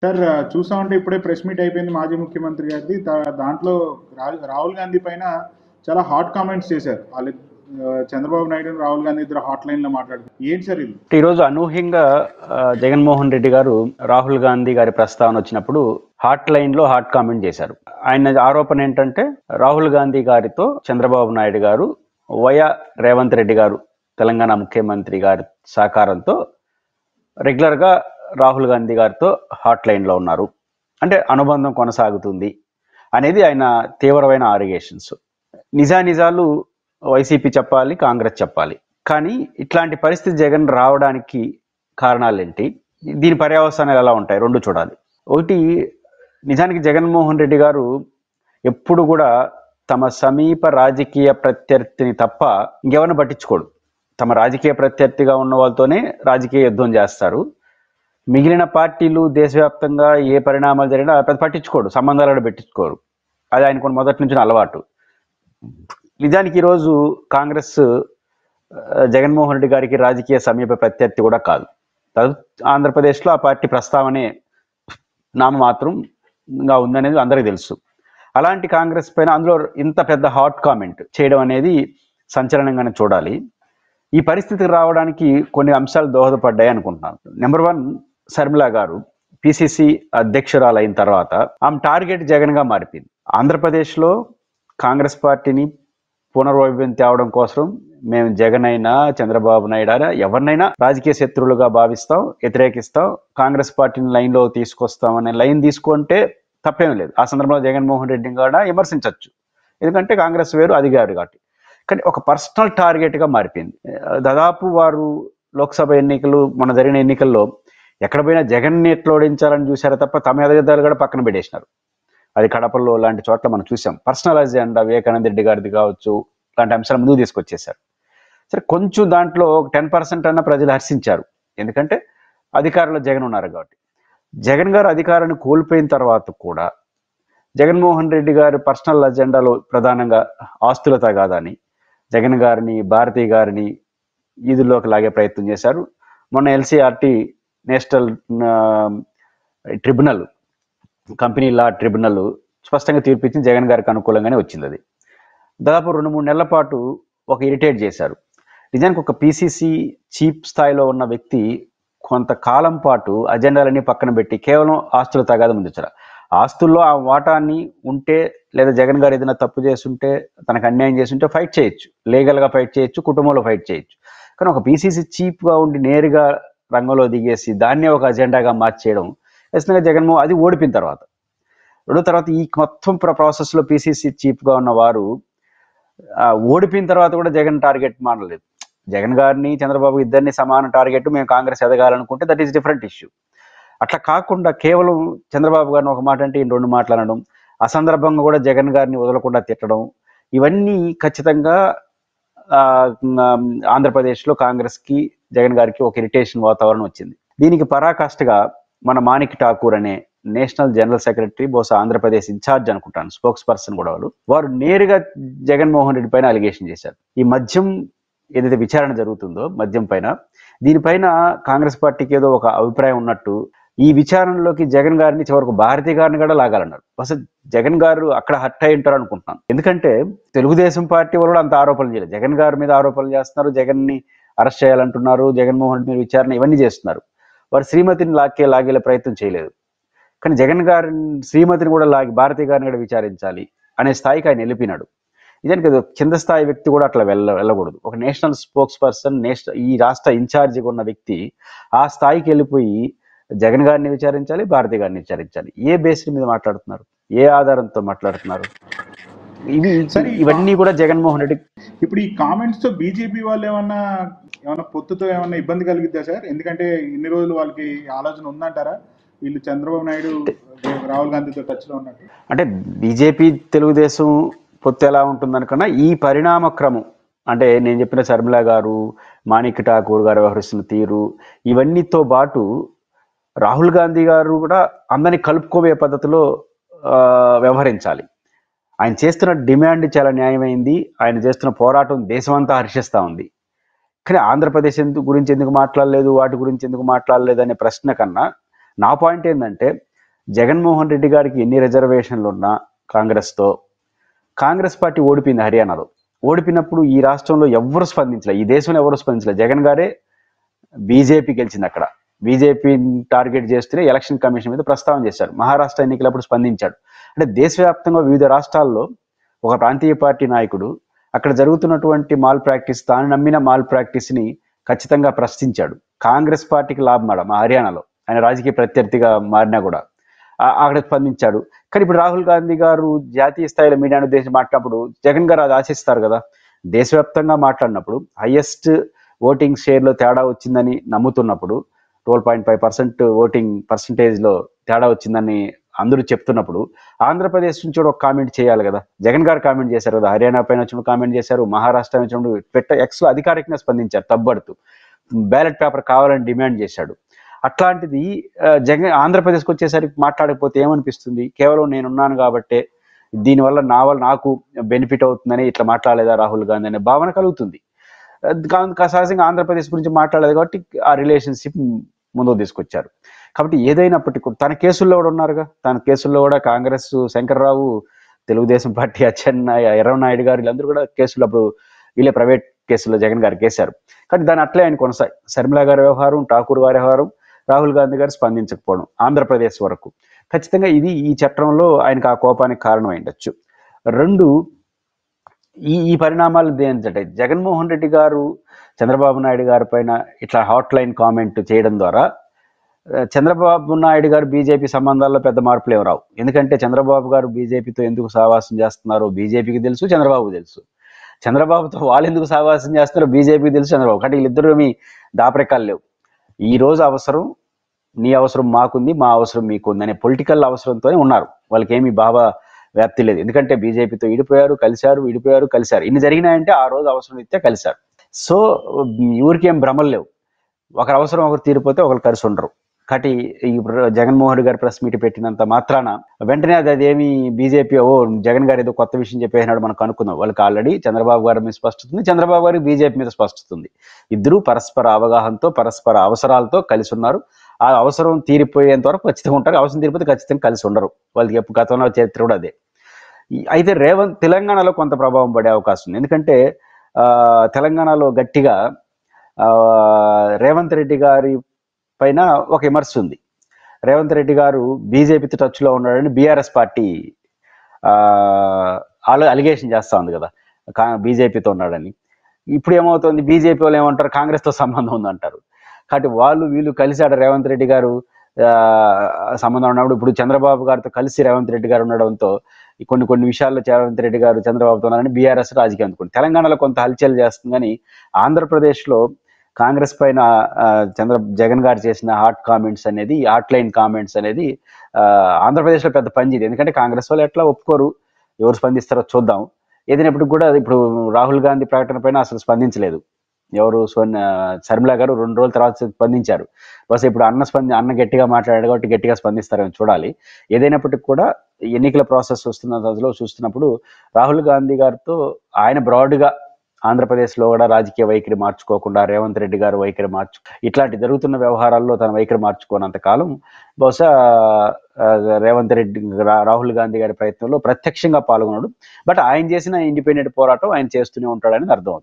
Sir చూస్తా ఉంటే ఇప్పుడే ప్రెస్ మీట్ అయిపోయింది మాజీ ముఖ్యమంత్రి గారిది. దాంట్లో రాహుల్ గాంధీ పైన చాలా హాట్ కామెంట్స్ చేశారు. వాళ్ళు చంద్రబాబు నాయుడు రాహుల్ గాంధీ ఇద్దరు హాట్ లైన్ లో మాట్లాడుతున్నారు. ఏంటి సార్ ఇది? ఈరోజు అనూహ్యంగా జగన్మోహన్ రెడ్డి గారు రాహుల్ గాంధీ గారి ప్రస్తావన వచ్చినప్పుడు హాట్ లైన్ లో హాట్ కామెంట్ చేశారు. ఆయన ఆరోపణ ఏంటంటే రాహుల్ గాంధీ గారితో చంద్రబాబు నాయుడు గారు రేవంత్ రెడ్డి గారు తెలంగాణ ముఖ్యమంత్రి గారి సహకారంతో రెగ్యులర్ గా రాహుల్ గాంధీ గారితో హాట్ లైన్ లో ఉన్నారు, అంటే అనుబంధం కొనసాగుతుంది అనేది ఆయన తీవ్రమైన ఆలిగేషన్స్. నిజాలు వైసీపీ చెప్పాలి, కాంగ్రెస్ చెప్పాలి. కానీ ఇట్లాంటి పరిస్థితి జగన్ రావడానికి కారణాలు ఏంటి, దీని పర్యవసానాలు ఎలా ఉంటాయి, రెండు చూడాలి. ఒకటి, నిజానికి జగన్మోహన్ రెడ్డి గారు ఎప్పుడు కూడా తమ సమీప రాజకీయ ప్రత్యర్థిని తప్ప ఇంకెవరిని పట్టించుకోడు. తమ రాజకీయ ప్రత్యర్థిగా ఉన్న వాళ్ళతోనే రాజకీయ యుద్ధం చేస్తారు. మిగిలిన పార్టీలు దేశవ్యాప్తంగా ఏ పరిణామాలు జరిగినా పెద్ద పట్టించుకోడు, సంబంధాలు పెట్టించుకోరు. అది ఆయనకు మొదటి నుంచి అలవాటు. నిజానికి ఈరోజు కాంగ్రెస్ జగన్మోహన్ రెడ్డి గారికి రాజకీయ సమీప ప్రత్యర్థి కూడా కాదు. ఆంధ్రప్రదేశ్లో ఆ పార్టీ ప్రస్తావనే నామమాత్రంగా ఉందనేది అందరికీ తెలుసు. అలాంటి కాంగ్రెస్ పైన అందులో ఇంత పెద్ద హాట్ కామెంట్ చేయడం అనేది సంచలనంగానే చూడాలి. ఈ పరిస్థితికి రావడానికి కొన్ని అంశాలు దోహదపడ్డాయి అనుకుంటున్నాను. నెంబర్ 1, శర్మిల గారు పిసిసి అధ్యక్షురాలు అయిన తర్వాత ఆమె టార్గెట్ జగన్ గా మారిపోయింది. ఆంధ్రప్రదేశ్లో కాంగ్రెస్ పార్టీని పునర్వైభవం తేవడం కోసం మేము జగన్ అయినా చంద్రబాబు నాయుడు అయినా ఎవరినైనా రాజకీయ శత్రువులుగా భావిస్తాం, వ్యతిరేకిస్తాం, కాంగ్రెస్ పార్టీని లైన్లో తీసుకొస్తాం అనే లైన్ తీసుకుంటే తప్పేం లేదు. ఆ సందర్భంలో జగన్మోహన్ రెడ్డిని కూడా విమర్శించవచ్చు, ఎందుకంటే కాంగ్రెస్ వేరు, అది గారు కాబట్టి. కానీ ఒక పర్సనల్ టార్గెట్గా మారిపోయింది. దాదాపు వారు లోక్సభ ఎన్నికలు, మన జరిగిన ఎన్నికల్లో ఎక్కడ పోయినా జగన్ని ఎట్లా ఓడించాలని చూశారు తప్ప తమ ఎదగదాలు కూడా పక్కన పెట్టేసినారు. అది కడపలో లాంటి చోట్ల మనం చూసాం. పర్సనల్ అజెండా వివేకానంద రెడ్డి గారిది కావచ్చు, లాంటి అంశాలు ముందుకు తీసుకొచ్చేశారు. సరే, కొంచెం దాంట్లో 10% అన్న ప్రజలు హర్షించారు, ఎందుకంటే అధికారంలో జగన్ ఉన్నారు కాబట్టి. జగన్ గారు అధికారాన్ని కోల్పోయిన తర్వాత కూడా జగన్మోహన్ రెడ్డి గారి పర్సనల్ అజెండాలో ప్రధానంగా ఆస్తుల తగాదని జగన్ గారిని, భారతి గారిని ఈదుల్లోకి లాగే ప్రయత్నం చేశారు. మొన్న NCLT national tribunal, company law tribunal స్పష్టంగా తీర్పిచ్చింది, జగన్ గారికి అనుకూలంగానే వచ్చింది. అది దాదాపు 2-3 నెలల పాటు ఒక ఇరిటేట్ చేశారు. నిజానికి ఒక పిసిసి చీఫ్ స్థాయిలో ఉన్న వ్యక్తి కొంతకాలం పాటు అజెండాలన్నీ పక్కన పెట్టి కేవలం ఆస్తుల తగాద ముందుంచారు. ఆస్తుల్లో ఆ వాటాన్ని ఉంటే, లేదా జగన్ గారు ఏదైనా తప్పు చేస్తుంటే, తనకు అన్యాయం చేస్తుంటే ఫైట్ చేయొచ్చు, లీగల్గా ఫైట్ చేయొచ్చు, కుటుంబంలో ఫైట్ చేయొచ్చు. కానీ ఒక పిసిసి చీఫ్గా ఉండి నేరుగా రంగంలో దిగేసి దాన్నే ఒక అజెండాగా మార్చేయడం ఖచ్చితంగా జగన్మోహన్, అది ఓడిపోయిన తర్వాత. రెండో తర్వాత ఈ మొత్తం ప్రాసెస్లో పిసిసి చీఫ్గా ఉన్న వారు ఓడిపోయిన తర్వాత కూడా జగన్ టార్గెట్ మానలేదు. జగన్ గారిని, చంద్రబాబు ఇద్దరిని సమాన టార్గెట్, మేము కాంగ్రెస్ ఎదగాలనుకుంటే దట్ ఈస్ డిఫరెంట్ ఇష్యూ. అట్లా కాకుండా కేవలం చంద్రబాబు గారిని ఒక మాట అంటే ఈయన 2 మాట్లాడడం, ఆ సందర్భంగా కూడా జగన్ గారిని వదలకుండా తిట్టడం, ఇవన్నీ ఖచ్చితంగా ఆంధ్రప్రదేశ్లో కాంగ్రెస్కి, జగన్ గారికి ఒక ఇరిటేషన్ వాతావరణం వచ్చింది. దీనికి పరాకాష్ఠగా మన మాణిక్ ఠాకూర్ అనే నేషనల్ జనరల్ సెక్రటరీ, బహుశా ఆంధ్రప్రదేశ్ ఇన్ఛార్జ్ అనుకుంటాను, స్పోక్స్ పర్సన్ కూడా వారు నేరుగా జగన్మోహన్ రెడ్డి పైన అలిగేషన్ చేశారు. ఈ మద్యం ఏదైతే విచారణ జరుగుతుందో మద్యం పైన, దీనిపైన కాంగ్రెస్ పార్టీకి ఏదో ఒక అభిప్రాయం ఉన్నట్టు ఈ విచారణలోకి జగన్ గారిని, చివరకు భారతి గారిని కూడా లాగాలన్నారు. అసలు జగన్ గారు అక్కడ హర్ట్ అయి ఉంటారు అనుకుంటున్నాను. ఎందుకంటే తెలుగుదేశం పార్టీ వాళ్ళు అంత ఆరోపణలు చేయలేదు, జగన్ గారి మీద ఆరోపణలు చేస్తున్నారు, జగన్ని అరెస్ట్ చేయాలంటున్నారు, జగన్మోహన్ రెడ్డి మీద విచారణ ఇవన్నీ చేస్తున్నారు. వారు శ్రీమతిని లాగేలా ప్రయత్నం చేయలేదు. కానీ జగన్ గారిని, శ్రీమతిని కూడా లాగి భారతి గారిని కూడా విచారించాలి అనే స్థాయికి ఆయన వెళ్ళిపోయినాడు. నిజానికి కింద స్థాయి వ్యక్తి కూడా అట్లా వెళ్ళకూడదు. ఒక నేషనల్ స్పోక్స్ పర్సన్, ఈ రాష్ట్ర ఇన్ఛార్జిగా ఉన్న వ్యక్తి ఆ స్థాయికి వెళ్ళిపోయి జగన్ గారిని విచారించాలి, భారతి గారిని విచారించాలి. ఏ బేస్ మీద మాట్లాడుతున్నారు, ఏ ఆధారంతో మాట్లాడుతున్నారు? ఇవన్నీ కూడా జగన్మోహన్ రెడ్డి. ఇప్పుడు ఈ కామెంట్స్ తో బీజేపీ వాళ్ళు ఏమన్నా పొత్తుతో ఏమన్నా ఇబ్బంది కలిగిద్దా సార్? ఎందుకంటే ఇన్ని రోజులు వాళ్ళకి ఆలోచన ఉందంటారా, వీళ్ళు చంద్రబాబు నాయుడు రాహుల్ గాంధీతో టచ్ లో ఉన్నట్టు? అంటే బీజేపీ తెలుగుదేశం పొత్తు ఎలా ఉంటుందనుకన్నా ఈ పరిణామ క్రమం, అంటే నేను చెప్పిన శర్మిల గారు, మాణిక్ ఠాకూర్ గారు వ్యవహరిస్తున్న తీరు, ఇవన్నీతో పాటు రాహుల్ గాంధీ గారు కూడా అందరినీ కలుపుకోబోయే పద్ధతిలో వ్యవహరించాలి. ఆయన చేస్తున్న డిమాండ్ చాలా న్యాయమైంది, ఆయన చేస్తున్న పోరాటం దేశమంతా హర్షిస్తూ ఉంది. కానీ ఆంధ్రప్రదేశ్ గురించి ఎందుకు మాట్లాడలేదు, వాటి గురించి ఎందుకు మాట్లాడలేదు అనే ప్రశ్న కన్నా నా పాయింట్ ఏంటంటే, జగన్మోహన్ రెడ్డి గారికి ఎన్ని రిజర్వేషన్లు ఉన్నా కాంగ్రెస్తో, కాంగ్రెస్ పార్టీ ఓడిపోయింది హర్యానాలో. ఓడిపోయినప్పుడు ఈ రాష్ట్రంలో ఎవ్వరు స్పందించలే, ఈ దేశంలో ఎవరు స్పందించలే. జగన్ గారే బీజేపీ గెలిచింది అక్కడ. బీజేపీని టార్గెట్ చేస్తూనే ఎలక్షన్ కమిషన్ మీద ప్రస్తావన చేశారు. మహారాష్ట్ర ఎన్నికలప్పుడు స్పందించాడు. అంటే దేశవ్యాప్తంగా వివిధ రాష్ట్రాల్లో ఒక ప్రాంతీయ పార్టీ నాయకుడు అక్కడ జరుగుతున్నటువంటి మాల్ ప్రాక్టీస్, తాను నమ్మిన మాల్ ప్రాక్టీస్ని ఖచ్చితంగా ప్రశ్నించాడు. కాంగ్రెస్ పార్టీకి లాభం మేడం హర్యానాలో, ఆయన రాజకీయ ప్రత్యర్థిగా మారినా కూడా అక్కడ స్పందించాడు. కానీ ఇప్పుడు రాహుల్ గాంధీ గారు జాతీయ స్థాయిలో మీడియాను ఉద్దేశించి మాట్లాడినప్పుడు జగన్ గారు అది ఆశిస్తారు కదా. దేశవ్యాప్తంగా మాట్లాడినప్పుడు హైయెస్ట్ ఓటింగ్ షేర్లో తేడా వచ్చిందని నమ్ముతున్నప్పుడు, 12.5% ఓటింగ్ పర్సంటేజ్లో తేడా వచ్చిందని అందరూ చెప్తున్నప్పుడు ఆంధ్రప్రదేశ్ నుంచి కూడా ఒక కామెంట్ చేయాలి కదా. జగన్ గారు కామెంట్ చేశారు కదా, హర్యానా పైన వచ్చినప్పుడు కామెంట్ చేశారు, మహారాష్ట్ర వచ్చినప్పుడు ఎక్స్లో అధికారికంగా స్పందించారు, తబ్బడుతూ బ్యాలెట్ పేపర్ కావాలని డిమాండ్ చేశాడు. అట్లాంటిది జగన్ ఆంధ్రప్రదేశ్కి వచ్చేసరికి మాట్లాడకపోతే ఏమనిపిస్తుంది? కేవలం నేనున్నాను కాబట్టే దీనివల్ల నాకు బెనిఫిట్ అవుతుందని ఇట్లా మాట్లాడలేదా రాహుల్ గాంధీ అనే భావన కలుగుతుంది. సహజంగా ఆంధ్రప్రదేశ్ గురించి మాట్లాడలేదు కాబట్టి ఆ రిలేషన్షిప్ ముందుకు తీసుకొచ్చారు. కాబట్టి ఏదైనప్పటికీ తన కేసుల్లో కూడా ఉన్నారుగా, తన కేసుల్లో కూడా కాంగ్రెస్ శంకర్రావు, తెలుగుదేశం పార్టీ అచ్చెన్నాయుడు, ఎర్రనాయుడు గారు వీళ్ళందరూ కూడా కేసులు అప్పుడు వీళ్ళే ప్రైవేట్ కేసుల్లో జగన్ గారికి వేశారు. కానీ దాన్ని అట్లే ఆయన కొనసాగి శర్మిల గారి వ్యవహారం, ఠాకూర్ గారి వ్యవహారం, రాహుల్ గాంధీ గారు స్పందించకపోవడం ఆంధ్రప్రదేశ్ వరకు ఖచ్చితంగా ఇది ఈ చట్టంలో ఆయనకు ఆ కోపానికి కారణం అయిండొచ్చు. రెండు, ఈ పరిణామాలు ఏంటంటే జగన్మోహన్ రెడ్డి గారు చంద్రబాబు నాయుడు గారి పైన ఇట్లా హాట్ లైన్ కామెంట్ చేయడం ద్వారా చంద్రబాబు నాయుడు గారు బీజేపీ సంబంధాల్లో పెద్ద మార్పులు ఏమి రావు. ఎందుకంటే చంద్రబాబు గారు బీజేపీతో ఎందుకు సహవాసం చేస్తున్నారో బీజేపీకి తెలుసు, చంద్రబాబుకు తెలుసు. చంద్రబాబుతో వాళ్ళు ఎందుకు సహవాసం చేస్తారో బీజేపీకి తెలుసు, చంద్రబాబు. కాబట్టి వీళ్ళిద్దరూ మీ దాపరికాలు లేవు. ఈ రోజు అవసరం నీ అవసరం మాకుంది, మా అవసరం మీకుంది అనే పొలిటికల్ అవసరంతోనే ఉన్నారు. వాళ్ళకి ఏమి భావ వ్యాప్తి లేదు. ఎందుకంటే బీజేపీతో విడిపోయారు, కలిశారు, విడిపోయారు, కలిశారు. ఇన్ని జరిగినాయంటే ఆ రోజు అవసరం ఇస్తే కలిశారు. సో ఊరికి ఏం భ్రమలు లేవు. ఒకరి అవసరం ఒకరు తీరిపోతే ఒకరు కలిసి ఉండరు. కాబట్టి ఈ జగన్మోహన్ రెడ్డి గారు ప్రెస్ మీట్ పెట్టినంత మాత్రాన వెంటనే అదేమి బీజేపీ జగన్ గారు ఏదో కొత్త విషయం చెప్పేసినాడు మనకు అనుకుందాం. వాళ్ళకి ఆల్రెడీ చంద్రబాబు గారి మీద స్పష్టత ఉంది, చంద్రబాబు గారికి బీజేపీ మీద స్పష్టత ఉంది. ఇద్దరూ పరస్పర అవగాహనతో, పరస్పర అవసరాలతో కలిసి ఉన్నారు. ఆ అవసరం తీరిపోయేంత వరకు ఖచ్చితంగా ఉంటారు, అవసరం తీరిపోతే ఖచ్చితంగా కలిసి ఉండరు. వాళ్ళకి ఎప్పుడు గతంలో చరిత్ర కూడా అదే. అయితే తెలంగాణలో కొంత ప్రభావం పడే అవకాశం ఉంది. ఎందుకంటే తెలంగాణలో గట్టిగా రేవంత్ రెడ్డి గారి పైన ఒక విమర్శ ఉంది. రేవంత్ రెడ్డి గారు బీజేపీతో టచ్లో ఉన్నాడని బీఆర్ఎస్ పార్టీ అలిగేషన్ చేస్తూ ఉంది కదా, బీజేపీతో ఉన్నాడని. ఇప్పుడు ఏమవుతుంది, బీజేపీ వాళ్ళు ఏమంటారు, కాంగ్రెస్తో సంబంధం ఉందంటారు. కాబట్టి వీళ్ళు కలిసాడు రేవంత్ రెడ్డి గారు సంబంధం ఉన్నప్పుడు. ఇప్పుడు చంద్రబాబు గారితో కలిసి రేవంత్ రెడ్డి గారు ఉండడంతో కొన్ని విషయాల్లో రేవంత్ రెడ్డి గారు చంద్రబాబుతో ఉన్నారని బీఆర్ఎస్ రాజకీయం అందుకుంది. తెలంగాణలో కొంత హల్చల్ చేస్తుంది. కానీ ఆంధ్రప్రదేశ్లో కాంగ్రెస్ పైన జగన్ గారు చేసిన హాట్ లైన్ కామెంట్స్ అనేది ఆంధ్రప్రదేశ్లో పెద్ద పంజిది. ఎందుకంటే కాంగ్రెస్ వాళ్ళు ఎట్లా ఒప్పుకోరు, ఎవరు స్పందిస్తారో చూద్దాం. ఏదైనప్పుడు కూడా ఇప్పుడు రాహుల్ గాంధీ ప్రకటన పైన అసలు స్పందించలేదు ఎవరు. శర్మిల గారు 2 రోజుల తర్వాత స్పందించారు. బస్ ఇప్పుడు అన్న గట్టిగా మాట్లాడాడు కాబట్టి గట్టిగా స్పందిస్తారని చూడాలి. ఏదైనప్పటికీ కూడా ఎన్నికల ప్రాసెస్ వస్తున్న దశలో చూస్తున్నప్పుడు రాహుల్ గాంధీ గారితో ఆయన బ్రాడ్గా ఆంధ్రప్రదేశ్లో కూడా రాజకీయ వైఖరి మార్చుకోకుండా రేవంత్ రెడ్డి గారు వైఖరి ఇట్లాంటి జరుగుతున్న వ్యవహారాల్లో తన వైఖరి మార్చుకోనంత కాలం బహుశా రాహుల్ గాంధీ గారి ప్రయత్నంలో ప్రత్యక్షంగా పాల్గొన్నాడు. బట్ ఆయన చేసిన ఇండిపెండెంట్ పోరాటం ఆయన చేస్తూనే ఉంటాడనేది అర్థం.